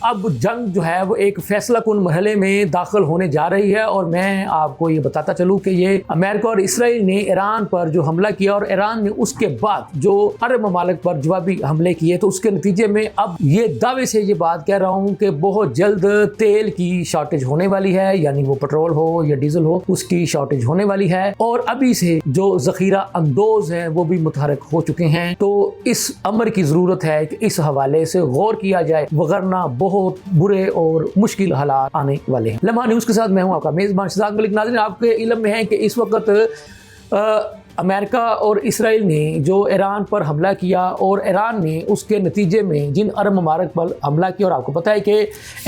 अब जंग जो है वो एक फैसला कुन मरहले में दाखिल होने जा रही है। और मैं आपको ये बताता चलूँ कि ये अमेरिका और इसराइल ने ईरान पर जो हमला किया और ईरान ने उसके बाद जो अरब ममालिक पर जवाबी हमले किए, तो उसके नतीजे में अब ये दावे से ये बात कह रहा हूँ कि बहुत जल्द तेल की शॉर्टेज होने वाली है, यानी वो पेट्रोल हो या डीजल हो उसकी शॉर्टेज होने वाली है। और अभी से जो जखीरा अंदोज हैं वो भी मुतहरक हो चुके हैं। तो इस अमर की ज़रूरत है कि इस हवाले से गौर किया जाए, वगरना बहुत बुरे और मुश्किल हालात आने वाले हैं। लम्हा न्यूज़ के साथ मैं हूँ आपका मेज़बान शहजाद मलिक। नाज़रीन, आपके इल्म में है कि इस वक्त अमेरिका और इसराइल ने जो ईरान पर हमला किया और ईरान ने उसके नतीजे में जिन अरब ममालिक पर हमला किया, और आपको पता है कि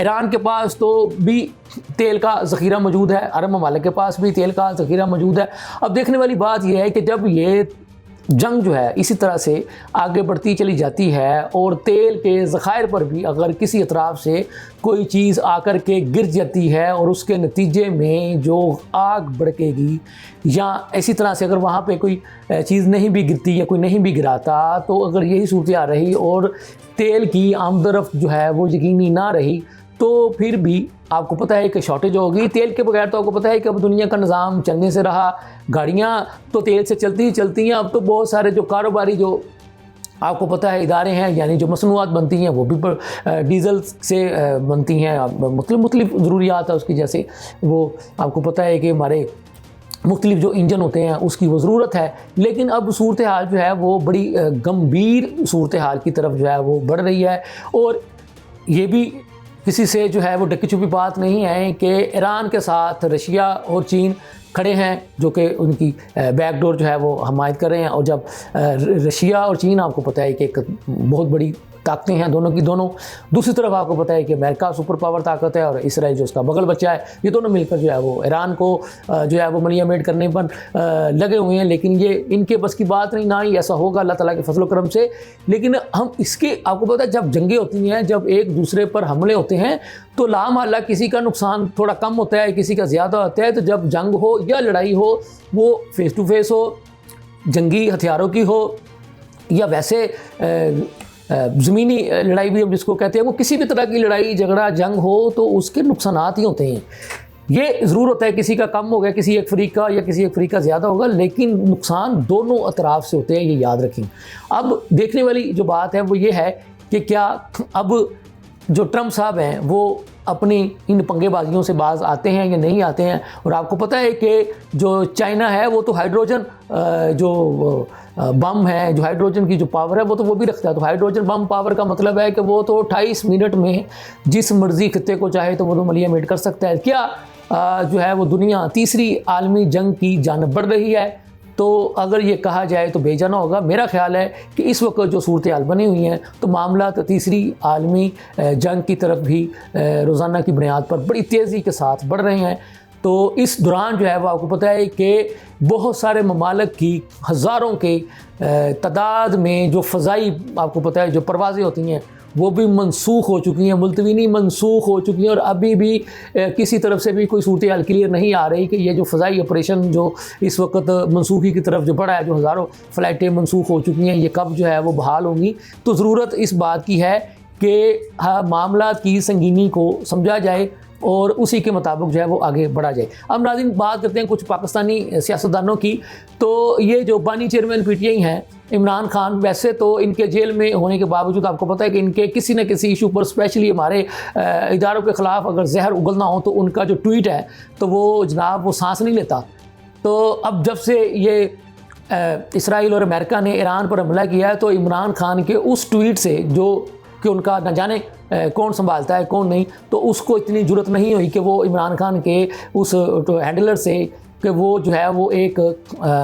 ईरान के पास तो भी तेल का ज़ख़ीरा मौजूद है, अरब ममालिक के पास भी तेल का ज़ख़ीरा मौजूद है। अब देखने वाली बात यह है कि जब ये जंग जो है इसी तरह से आगे बढ़ती चली जाती है और तेल के ज़खायर पर भी अगर किसी अतराफ़ से कोई चीज़ आकर के गिर जाती है और उसके नतीजे में जो आग भड़केगी, या इसी तरह से अगर वहाँ पे कोई चीज़ नहीं भी गिरती या कोई नहीं भी गिराता, तो अगर यही सूरत आ रही और तेल की आमदरफ़्त जो है वो यकीनी ना रही, तो फिर भी आपको पता है कि शॉर्टेज होगी। तेल के बगैर तो आपको पता है कि अब दुनिया का निज़ाम चलने से रहा, गाड़ियाँ तो तेल से चलती ही चलती हैं। अब तो बहुत सारे जो कारोबारी जो आपको पता है इदारे हैं, यानी जो मसनूआत बनती हैं वो भी डीज़ल से बनती हैं, मुख्तलिफ ज़रूरियात है उसकी, जैसे वो आपको पता है कि हमारे मुख्तलिफ जो इंजन होते हैं उसकी वो ज़रूरत है। लेकिन अब सूरत हाल जो है वो बड़ी गंभीर सूरत हाल की तरफ जो है वो बढ़ रही है। और ये भी किसी से जो है वो ढकी छुपी बात नहीं है कि ईरान के साथ रशिया और चीन खड़े हैं, जो कि उनकी बैकडोर जो है वो हमायत कर रहे हैं। और जब रशिया और चीन, आपको पता है कि एक बहुत बड़ी ताकतें हैं दोनों की दोनों, दूसरी तरफ आपको पता है कि अमेरिका सुपर पावर ताकत है और इसराइल जो उसका बगल बच्चा है, ये दोनों मिलकर जो है वो ईरान को जो है वो मलियामेट करने पर लगे हुए हैं। लेकिन ये इनके बस की बात नहीं, ना ही ऐसा होगा अल्लाह ताला के फजल करम से। लेकिन हम इसके, आपको पता है जब जंगें होती हैं, जब एक दूसरे पर हमले होते हैं, तो लामहल्ला किसी का नुकसान थोड़ा कम होता है, किसी का ज़्यादा होता है। तो जब जंग हो या लड़ाई हो, वो फेस टू फेस हो, जंगी हथियारों की हो या वैसे ज़मीनी लड़ाई भी हम जिसको कहते हैं, वो किसी भी तरह की लड़ाई झगड़ा जंग हो तो उसके नुकसानात ही होते हैं। ये ज़रूर होता है किसी का कम हो गया, किसी एक फरीक का या किसी एक फरीक का ज़्यादा होगा, लेकिन नुकसान दोनों अतराफ से होते हैं, ये याद रखें। अब देखने वाली जो बात है वो ये है कि क्या अब जो ट्रंप साहब हैं वो अपनी इन पंगेबाजियों से बाज आते हैं या नहीं आते हैं। और आपको पता है कि जो चाइना है वो तो हाइड्रोजन जो बम है, जो हाइड्रोजन की जो पावर है वो भी रखता है। तो हाइड्रोजन बम पावर का मतलब है कि वो तो 28 मिनट में जिस मर्जी खत्ते को चाहे तो वो तो मलियामेट कर सकता है। क्या जो है वो दुनिया तीसरी आलमी जंग की जानब बढ़ रही है? तो अगर ये कहा जाए तो बेजाना होगा। मेरा ख्याल है कि इस वक्त जो सूरत हाल बनी हुई हैं, तो मामला तो तीसरी आलमी जंग की तरफ भी रोज़ाना की बुनियाद पर बड़ी तेज़ी के साथ बढ़ रहे हैं। तो इस दौरान जो है वो आपको पता है कि बहुत सारे ममालिक की हज़ारों के तादाद में जो फ़ज़ाई, आपको पता है जो परवाज़ें होती हैं वो भी मनसूख हो चुकी हैं, मुल्तवी नहीं मनसूख हो चुकी हैं। और अभी भी किसी तरफ से भी कोई सूरत हाल क्लियर नहीं आ रही कि ये जो फ़ज़ाई ऑपरेशन जो इस वक्त मनसूखी की तरफ जो बढ़ा है, जो हज़ारों फ़्लाइटें मनसूख हो चुकी हैं, ये कब जो है वो बहाल होंगी। तो ज़रूरत इस बात की है कि मामला की संगीनी को समझा जाए और उसी के मुताबिक जो है वो आगे बढ़ा जाए। अब नाज़रीन, बात करते हैं कुछ पाकिस्तानी सियासतदानों की। तो ये जो बानी चेयरमैन PTI हैं इमरान खान, वैसे तो इनके जेल में होने के बावजूद आपको पता है कि इनके किसी न किसी इशू पर, स्पेशली हमारे इदारों के ख़िलाफ़ अगर जहर उगलना हो तो उनका जो ट्वीट है तो वो जनाब वो सांस नहीं लेता। तो अब जब से ये इसराइल और अमेरिका ने ईरान पर हमला किया है, तो इमरान खान के उस ट्वीट से जो कि उनका न जाने कौन संभालता है कौन नहीं, तो उसको इतनी ज़रूरत नहीं हुई कि वो इमरान खान के उस हैंडलर से कि वो जो है वो एक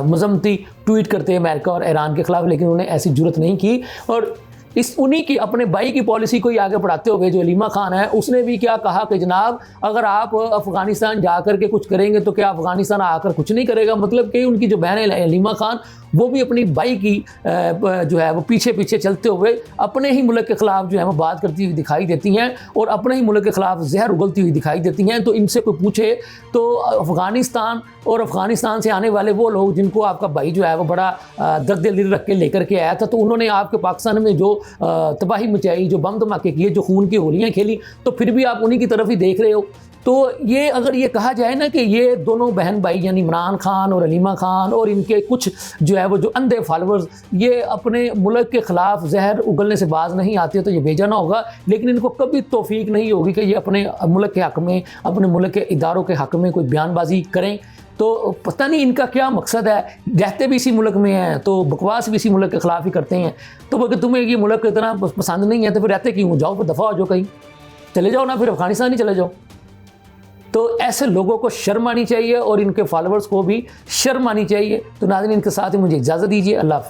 मजम्मती ट्वीट करते हैं अमेरिका और ईरान के ख़िलाफ़, लेकिन उन्हें ऐसी ज़रूरत नहीं की। और इस उन्हीं की अपने भाई की पॉलिसी को ही आगे बढ़ाते हुए जो अलीमा खान है, उसने भी क्या कहा कि जनाब अगर आप अफ़गानिस्तान जाकर के कुछ करेंगे तो क्या अफ़गानिस्तान आकर कुछ नहीं करेगा। मतलब कि उनकी जो बहन है अलीमा खान, वो भी अपनी भाई की जो है वो पीछे पीछे चलते हुए अपने ही मुल्क के ख़िलाफ़ जो है वो बात करती हुई दिखाई देती हैं और अपने ही मुल्क के ख़िलाफ़ जहर उगलती हुई दिखाई देती हैं। तो इनसे कोई पूछे तो अफ़गानिस्तान और अफ़गानिस्तान से आने वाले वो लोग जिनको आपका भाई जो है वो बड़ा दर्द दिल रख के लेकर के आया था, तो उन्होंने आपके पाकिस्तान में जो तबाही मचाई, जो बम धमाके किए, जो खून की होलियाँ खेली, तो फिर भी आप उन्हीं की तरफ ही देख रहे हो। तो ये अगर ये कहा जाए ना कि ये दोनों बहन भाई यानी इमरान खान और हलीमा खान और इनके कुछ जो है वो जो अंधे फॉलोअर्स ये अपने मुल्क के ख़िलाफ़ जहर उगलने से बाज नहीं आते तो ये बेजाना होगा, लेकिन इनको कभी तौफीक नहीं होगी कि ये अपने मुल्क के हक़ में, अपने मुल्क के इदारों के हक़ में कोई बयानबाजी करें। तो पता नहीं इनका क्या मकसद है, रहते भी इसी मुल्क में हैं तो बकवास भी इसी मुल्क के ख़िलाफ़ ही करते हैं। तो अगर तुम्हें ये मुल्क इतना पसंद नहीं है तो फिर रहते क्यों, जाओ फिर दफ़ा हो जाओ, कहीं चले जाओ ना, फिर अफ़गानिस्तान ही चले जाओ। तो ऐसे लोगों को शर्म आनी चाहिए और इनके फॉलोअर्स को भी शर्म आनी चाहिए। तो नाज़रीन, इनके साथ ही मुझे इजाज़त दीजिए। अल्लाह हाफ़िज़।